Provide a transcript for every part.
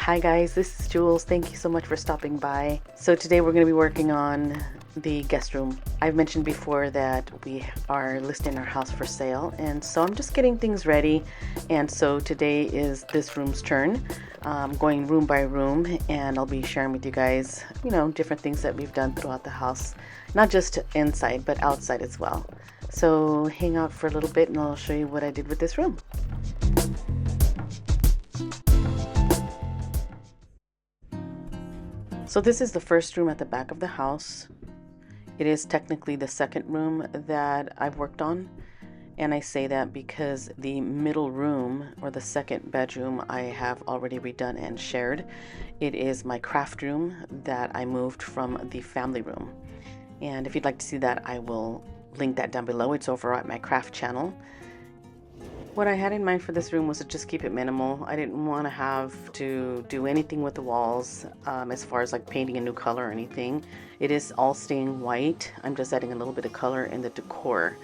Hi guys, this is Jules. Thank you so much for stopping by. So today we're going to be working on the guest room. I've mentioned before that we are listing our house for sale, and so I'm just getting things ready. And so today is this room's turn. Going room by room, and I'll be sharing with you guys, different things that we've done throughout the house, not just inside but outside as well. So hang out for a little bit and I'll show you what I did with this room. So this is the first room at the back of the house. It is technically the second room that I've worked on. And I say that because the middle room, or the second bedroom, I have already redone and shared. It is my craft room that I moved from the family room. And if you'd like to see that, I will link that down below. It's over at my craft channel. What I had in mind for this room was to just keep it minimal. I didn't want to have to do anything with the walls as far as like painting a new color or anything. It is all staying white. I'm just adding a little bit of color in the decor.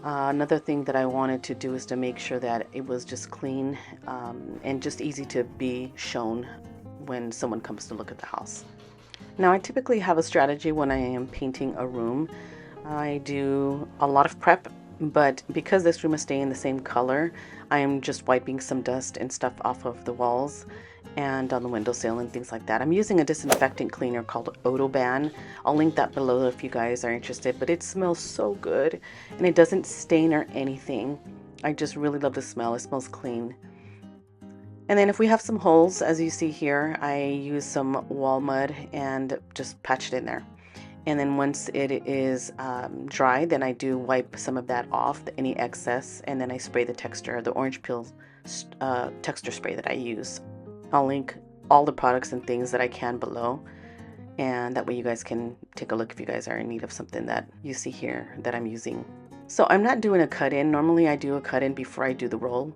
Another thing that I wanted to do is to make sure that it was just clean and just easy to be shown when someone comes to look at the house. Now, I typically have a strategy when I am painting a room. I do a lot of prep, but because this room is staying the same color, I am just wiping some dust and stuff off of the walls and on the windowsill and things like that. I'm using a disinfectant cleaner called Odoban. I'll link that below if you guys are interested, but it smells so good and it doesn't stain or anything. I just really love the smell. It smells clean. And then if we have some holes, as you see here, I use some wall mud and just patch it in there. And then once it is dry, then I do wipe some of that off, any excess, and then I spray the texture, the orange peel texture spray that I use. I'll link all the products and things that I can below, and that way you guys can take a look if you guys are in need of something that you see here that I'm using. So I'm not doing a cut-in. Normally I do a cut-in before I do the roll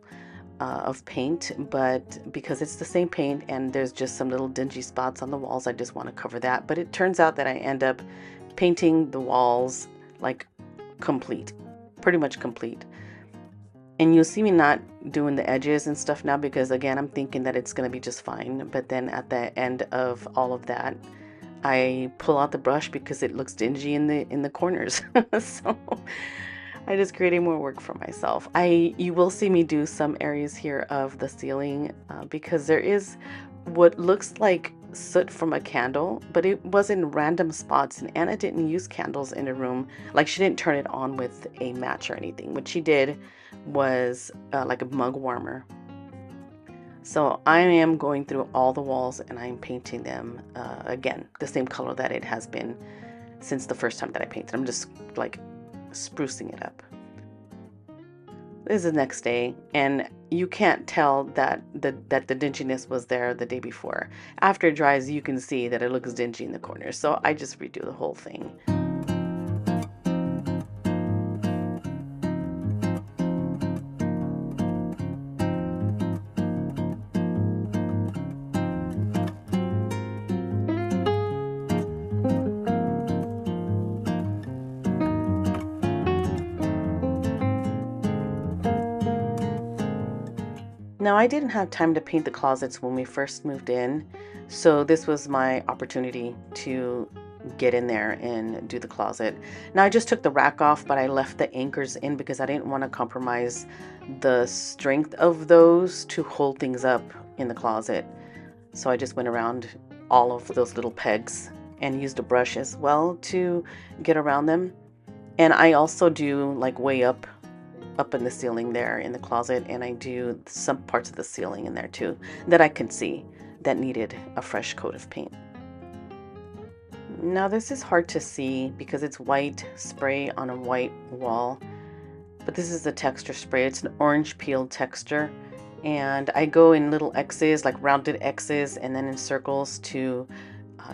of paint, but because it's the same paint and there's just some little dingy spots on the walls, I just want to cover that. But it turns out that I end up painting the walls like complete, pretty much complete. And you'll see me not doing the edges and stuff now because again, I'm thinking that it's going to be just fine. But then at the end of all of that, I pull out the brush because it looks dingy in the corners. So I just created more work for myself. You will see me do some areas here of the ceiling because there is what looks like soot from a candle, but it was in random spots, and Anna didn't use candles in a room. Like, she didn't turn it on with a match or anything. What she did was like a mug warmer. So I am going through all the walls and I'm painting them again, the same color that it has been since the first time that I painted. I'm just like sprucing it up. This is the next day, and you can't tell that the dinginess was there the day before. After it dries, you can see that it looks dingy in the corners, so I just redo the whole thing. Now, I didn't have time to paint the closets when we first moved in, so this was my opportunity to get in there and do the closet. Now, I just took the rack off, but I left the anchors in because I didn't want to compromise the strength of those to hold things up in the closet. So I just went around all of those little pegs and used a brush as well to get around them. And I also do like way up in the ceiling there in the closet, and I do some parts of the ceiling in there too that I can see that needed a fresh coat of paint. Now, this is hard to see because it's white spray on a white wall, but this is the texture spray. It's an orange peel texture, and I go in little X's, like rounded X's, and then in circles to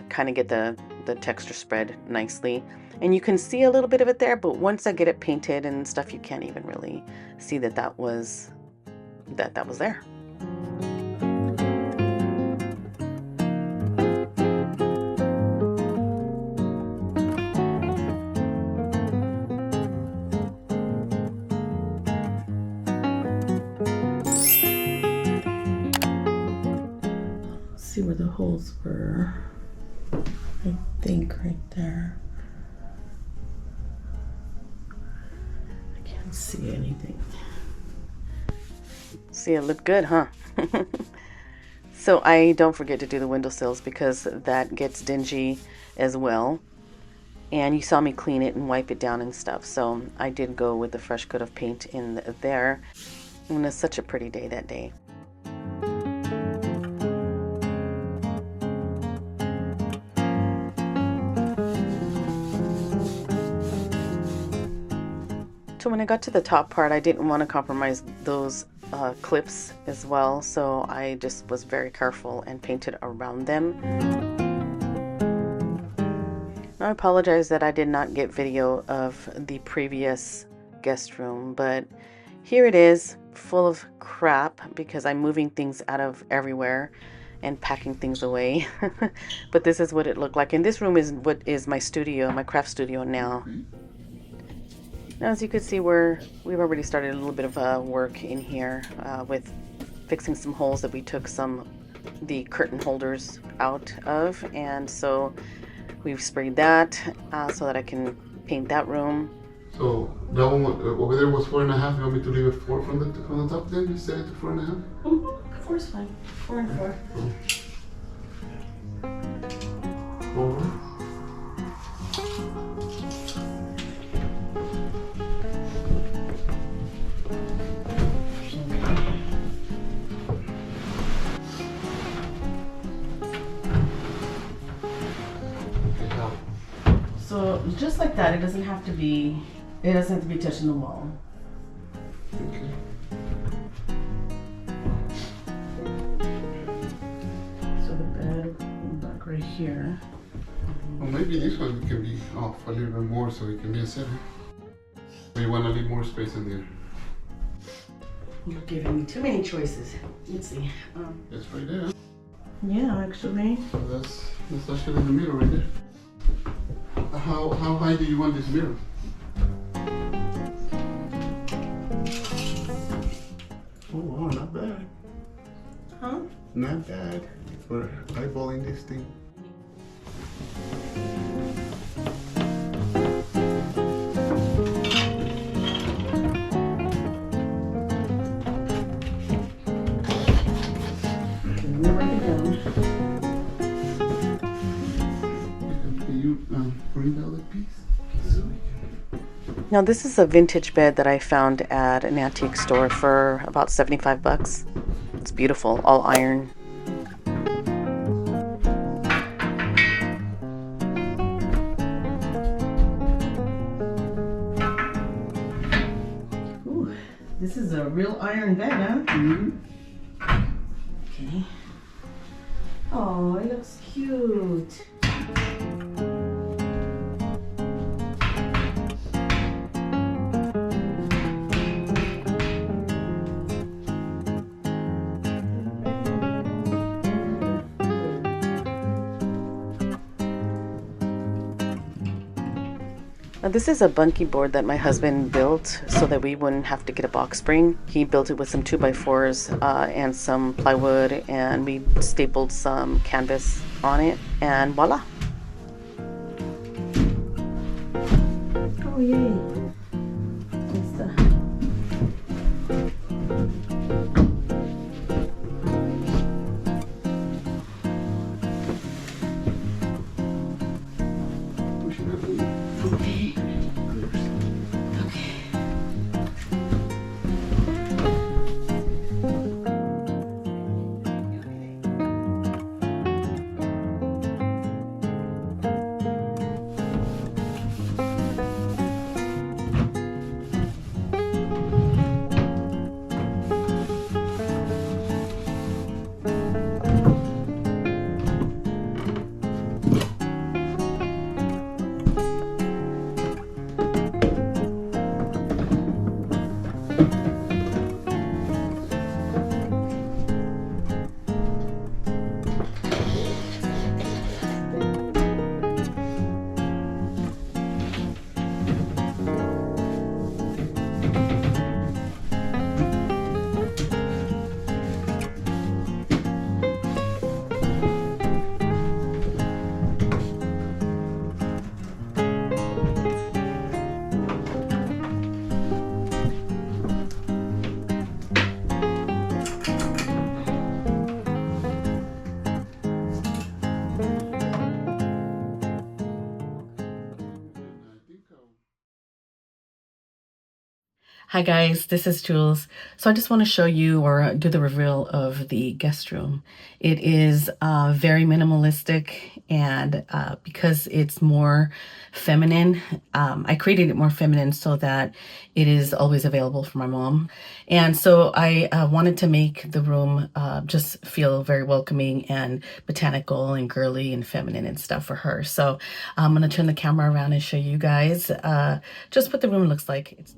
kind of get the texture spread nicely. And you can see a little bit of it there, but once I get it painted and stuff, you can't even really see that was there. see where the holes were. I think right there. I can't see anything. See, it looked good, huh? So I don't forget to do the windowsills because that gets dingy as well. And you saw me clean it and wipe it down and stuff. So I did go with a fresh coat of paint in there. And it's such a pretty day that day. So when I got to the top part, I didn't want to compromise those clips as well. So I just was very careful and painted around them. Now I apologize that I did not get video of the previous guest room, but here it is, full of crap because I'm moving things out of everywhere and packing things away. But this is what it looked like. And this room is what is my studio, my craft studio now. Now, as you can see, we've already started a little bit of work in here with fixing some holes that we took the curtain holders out of, and so we've sprayed that so that I can paint that room. So that one over there was 4.5. You want me to leave it 4 from the top then? You set it to 4.5? Mm-hmm. 4 is fine. 4 and 4. Cool. 4. So just like that, it doesn't have to be touching the wall. Okay. So the bed back right here. Well, maybe this one can be off a little bit more so it can be a set. Or you want to leave more space in there? You're giving me too many choices. Let's see. It's right there. Yeah, actually. So that's actually in the middle right there. How high do you want this mirror? Oh wow, not bad. Huh? Not bad for eyeballing this thing. Now this is a vintage bed that I found at an antique store for about 75 bucks. It's beautiful, all iron. Ooh, this is a real iron bed, huh? Mm-hmm. Okay. Oh, it looks cute. Now this is a bunkie board that my husband built so that we wouldn't have to get a box spring. He built it with some 2x4s and some plywood, and we stapled some canvas on it, and voila. Oh yay. Hi guys, this is Jules. So I just want to show you or do the reveal of the guest room. It is very minimalistic, and because it's more feminine, I created it more feminine so that it is always available for my mom. And so I wanted to make the room just feel very welcoming and botanical and girly and feminine and stuff for her. So I'm going to turn the camera around and show you guys just what the room looks like. It's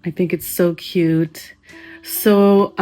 I think it's so cute. So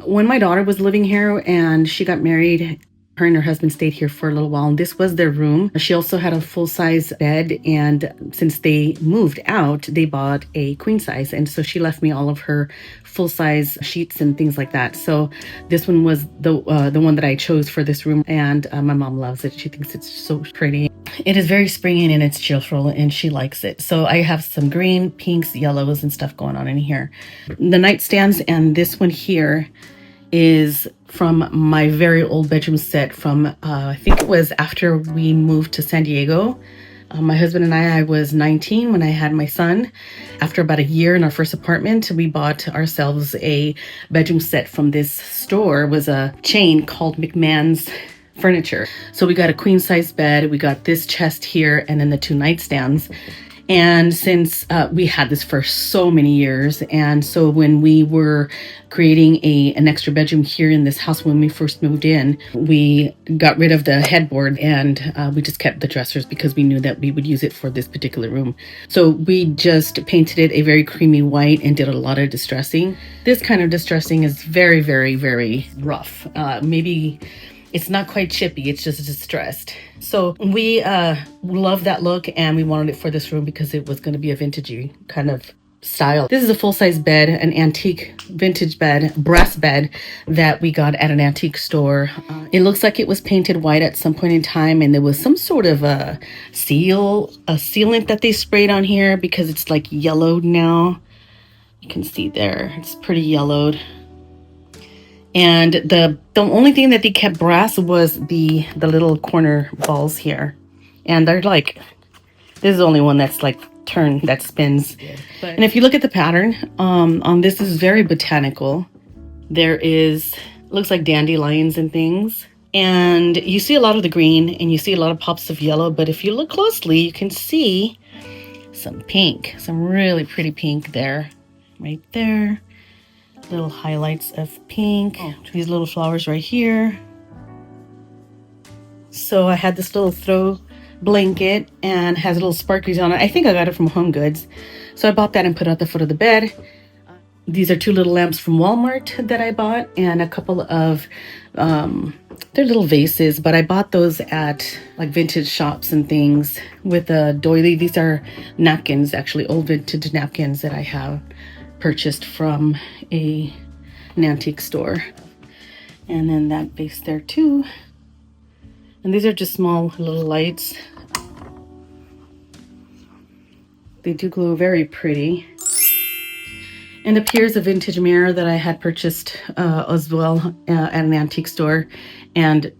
when my daughter was living here and she got married, her and her husband stayed here for a little while, and this was their room. She also had a full-size bed, and since they moved out, they bought a queen size, and so she left me all of her full-size sheets and things like that. So this one was the one that I chose for this room, and my mom loves it. She thinks it's so pretty. It is very springy and it's cheerful, and she likes it. So I have some green, pinks, yellows, and stuff going on in here. The nightstands, and this one here is from my very old bedroom set from, I think it was after we moved to San Diego. My husband and I was 19 when I had my son. After about a year in our first apartment, we bought ourselves a bedroom set from this store. It was a chain called McMahon's Furniture. So we got a queen size bed, we got this chest here, and then the two nightstands. And since we had this for so many years, and so when we were creating an extra bedroom here in this house when we first moved in, we got rid of the headboard, and we just kept the dressers because we knew that we would use it for this particular room. So we just painted it a very creamy white and did a lot of distressing. This kind of distressing is very, very, very rough. Maybe it's not quite chippy, it's just distressed. So we love that look, and we wanted it for this room because it was going to be a vintagey kind of style. This is a full-size bed, an antique vintage bed, brass bed that we got at an antique store. It looks like it was painted white at some point in time, and there was some sort of a sealant that they sprayed on here because it's like yellowed now. You can see there, it's pretty yellowed. And the only thing that they kept brass was the little corner balls here. And they're like, this is the only one that's like turned, that spins. And if you look at the pattern, on this is very botanical. There is, looks like dandelions and things. And you see a lot of the green and you see a lot of pops of yellow. But if you look closely, you can see some pink, some really pretty pink there, right there. Little highlights of pink. These little flowers right here. So I had this little throw blanket and has little sparklies on it. I think I got it from Home Goods. So I bought that and put it at the foot of the bed. These are two little lamps from Walmart that I bought, and a couple of they're little vases, but I bought those at like vintage shops and things with a doily. These are napkins, actually old vintage napkins that I have purchased from an antique store. And then that vase there too. And these are just small little lights. They do glow very pretty. And up here's a vintage mirror that I had purchased as well at an antique store. And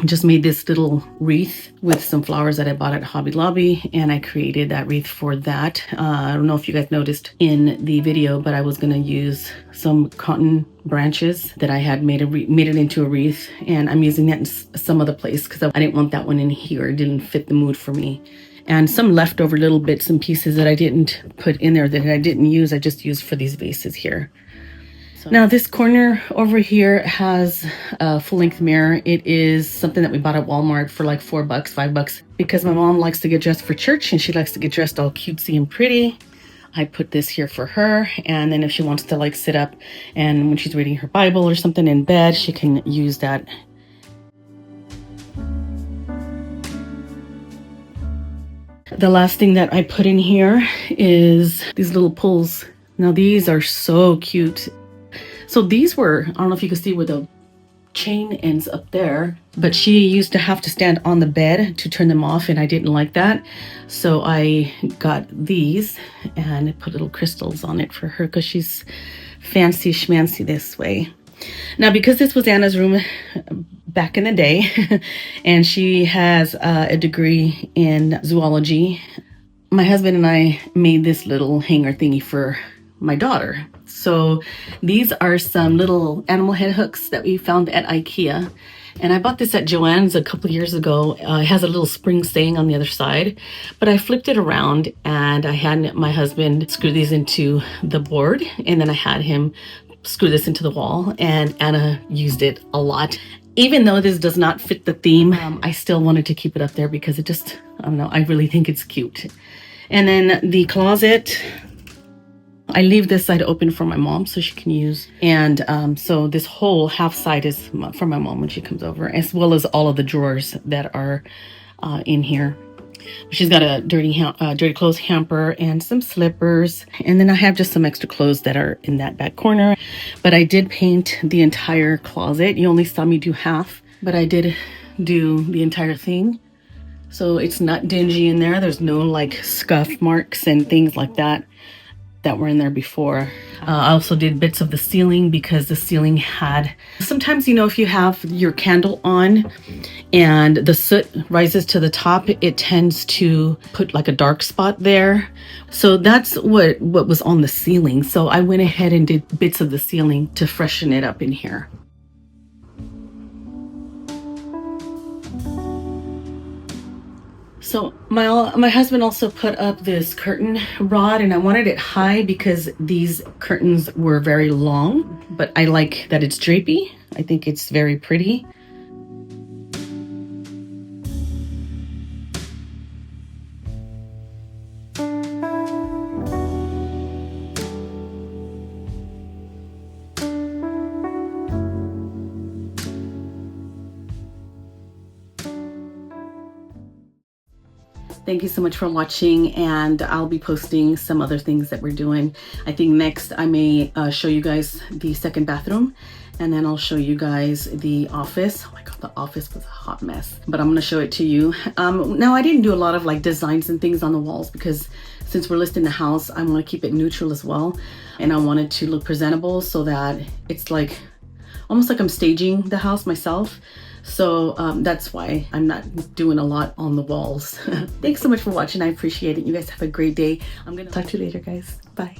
just made this little wreath with some flowers that I bought at Hobby Lobby, and I created that wreath for that. I don't know if you guys noticed in the video, but I was going to use some cotton branches that I had made it into a wreath, and I'm using that in some other place because I didn't want that one in here. It didn't fit the mood for me. And some leftover little bits and pieces that I didn't put in there that I didn't use, I just used for these vases here. Now this corner over here has a full-length mirror. It is something that we bought at Walmart for like $4, $5, because my mom likes to get dressed for church and she likes to get dressed all cutesy and pretty. I put this here for her, and then if she wants to like sit up and when she's reading her Bible or something in bed, she can use that. The last thing that I put in here is these little pulls. Now these are so cute. So these were, I don't know if you can see where the chain ends up there, but she used to have to stand on the bed to turn them off, and I didn't like that. So I got these and put little crystals on it for her because she's fancy schmancy this way. Now, because this was Anna's room back in the day, and she has a degree in zoology. My husband and I made this little hanger thingy for my daughter. So these are some little animal head hooks that we found at IKEA. And I bought this at Joann's a couple years ago. It has a little spring staying on the other side, but I flipped it around and I had my husband screw these into the board, and then I had him screw this into the wall, and Anna used it a lot. Even though this does not fit the theme, I still wanted to keep it up there because it just, I don't know, I really think it's cute. And then the closet, I leave this side open for my mom so she can use. And so this whole half side is for my mom when she comes over, as well as all of the drawers that are in here. She's got a dirty clothes hamper and some slippers. And then I have just some extra clothes that are in that back corner. But I did paint the entire closet. You only saw me do half, but I did do the entire thing. So it's not dingy in there. There's no like scuff marks and things like that were in there before. I also did bits of the ceiling because the ceiling had, sometimes, you know, if you have your candle on and the soot rises to the top, it tends to put like a dark spot there. So that's what was on the ceiling. So I went ahead and did bits of the ceiling to freshen it up in here. So my husband also put up this curtain rod, and I wanted it high because these curtains were very long, but I like that it's drapey. I think it's very pretty. Thank you so much for watching, and I'll be posting some other things that we're doing. I think next I may show you guys the second bathroom, and then I'll show you guys the office. Oh my god, the office was a hot mess, but I'm gonna show it to you. Now I didn't do a lot of like designs and things on the walls because since we're listing the house, I want to keep it neutral as well, and I want it to look presentable so that it's like almost like I'm staging the house myself. So that's why I'm not doing a lot on the walls. Thanks so much for watching. I appreciate it. You guys have a great day. I'm gonna talk to you later, guys. Bye.